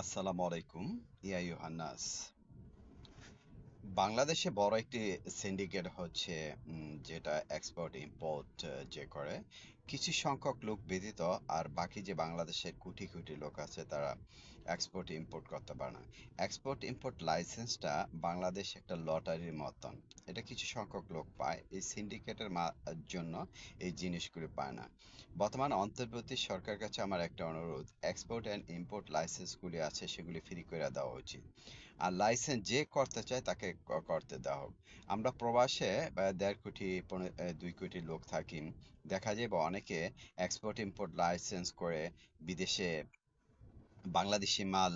আসসালামু আলাইকুম। ইয়া ইউহান্নাস। বাংলাদেশে বড় একটি সিন্ডিকেট হচ্ছে যেটা এক্সপোর্ট ইম্পোর্ট যে করে। কিছু সংখ্যক লোক ব্যতীত আর বাকি যে বাংলাদেশের কোটি কোটি লোক আছে তারা এক্সপোর্ট ইম্পোর্ট করতে পারে না। এক্সপোর্ট ইম্পোর্ট লাইসেন্সটা বাংলাদেশ একটা লটারির মতন। এটা কিছু সংখ্যক লোক পায়, এই সিন্ডিকেটের জন্য এই জিনিসগুলি পায় না। বর্তমান অন্তর্বর্তী সরকার কাছে আমার একটা অনুরোধ, এক্সপোর্ট অ্যান্ড ইম্পোর্ট লাইসেন্সগুলি আছে সেগুলি ফ্রি করে দেওয়া উচিত। আর লাইসেন্স যে করতে চায় তাকে করতে দেওয়া হোক। আমরা প্রবাসে ১.৫ কোটি ২ কোটি লোক থাকি। দেখা যায় বা অনেকে এক্সপোর্ট ইম্পোর্ট লাইসেন্স করে বিদেশে বাংলাদেশি মাল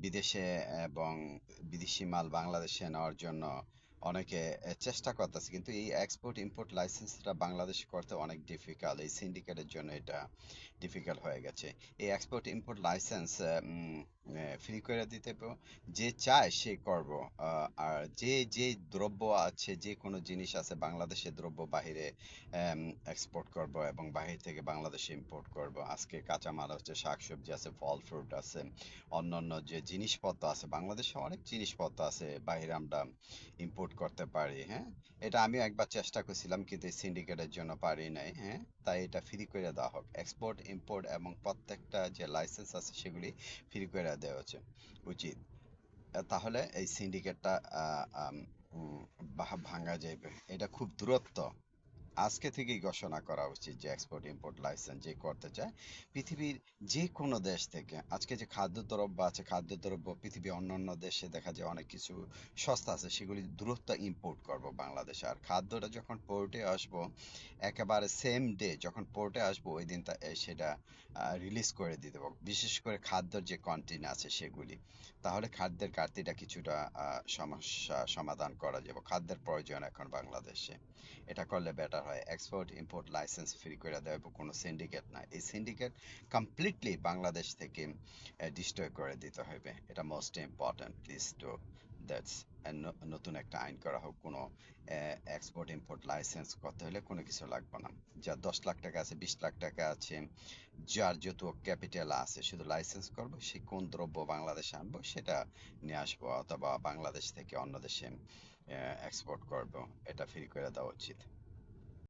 বিদেশে এবং বিদেশি মাল বাংলাদেশে নেওয়ার জন্য অনেকে চেষ্টা করতেছে, কিন্তু এই এক্সপোর্ট ইম্পোর্ট লাইসেন্সটা বাংলাদেশে করতে অনেক ডিফিকাল্ট। এই সিন্ডিকেটের জন্য এটা ডিফিকাল্ট হয়ে গেছে। এই এক্সপোর্ট ইম্পোর্ট লাইসেন্স ফ্রি করে দিতে যে চায় সে করব। আর যে যে দ্রব্য আছে, যে কোনো জিনিস আছে, বাংলাদেশের দ্রব্য বাহিরে এক্সপোর্ট করব এবং বাহির থেকে বাংলাদেশে ইম্পোর্ট করব। আজকে কাঁচামাল হচ্ছে, শাকসবজি আছে, ফল ফ্রুট আছে, অন্যান্য যে জিনিসপত্র আছে, বাংলাদেশে অনেক জিনিসপত্র আছে বাইরে আমরা ইম্পোর্ট করতে পারি। হ্যাঁ, এটা আমি একবার চেষ্টা করছিলাম কিন্তু এই সিন্ডিকেটের জন্য পারি নাই। হ্যাঁ, তাই এটা ফ্রি করে দেওয়া হোক। এক্সপোর্ট ইম্পোর্ট এবং প্রত্যেকটা যে লাইসেন্স আছে সেগুলি ফ্রি করে দেওয়া উচিত। তাহলে এই সিন্ডিকেটটা ভাঙা যাবে। এটা খুব দূরত্ব আজকে থেকেই ঘোষণা করা উচিত যে এক্সপোর্ট ইম্পোর্ট লাইসেন্স যে করতে চায় পৃথিবীর যে কোনো দেশ থেকে। আজকে যে খাদ্যদ্রব্য আছে, খাদ্যদ্রব্য পৃথিবীর অন্যান্য দেশে দেখা যায় অনেক কিছু সস্তা আছে, সেগুলি দূরত্ব ইম্পোর্ট করব বাংলাদেশে। আর খাদ্যটা যখন পোর্টে আসবো, একেবারে সেম ডে যখন পোর্টে আসবো ওই দিন সেটা রিলিজ করে দিয়ে দেবো, বিশেষ করে খাদ্যর যে কন্টেইনার আছে সেগুলি। তাহলে খাদ্যের ঘাটতিটা কিছুটা সমস্যা সমাধান করা যাবে। খাদ্যের প্রয়োজন এখন বাংলাদেশে। এটা করলে বেটার হয়। এক্সপোর্ট ইম্পোর্ট লাইসেন্স ফ্রি করে দেওয়া হবে, কোনো সিন্ডিকেট না। এই সিন্ডিকেট কমপ্লিটলি বাংলাদেশ থেকে ডিস্ট্রয় করে দিতে হবে। এটা most important. Please two that's. নতুন একটা আইন করা হোক, কোনো এক্সপোর্ট ইম্পোর্ট লাইসেন্স করতে হলে কোনো কিছু লাগবে না। যার ১০ লাখ টাকা আছে, ২০ লাখ টাকা আছে, যার যত ক্যাপিটাল আছে, শুধু লাইসেন্স করবো, সে কোন দ্রব্য বাংলাদেশে আনবো সেটা নিয়ে আসবো, অথবা বাংলাদেশ থেকে অন্য দেশে এক্সপোর্ট করবো। এটা ফ্রি করে দেওয়া উচিত।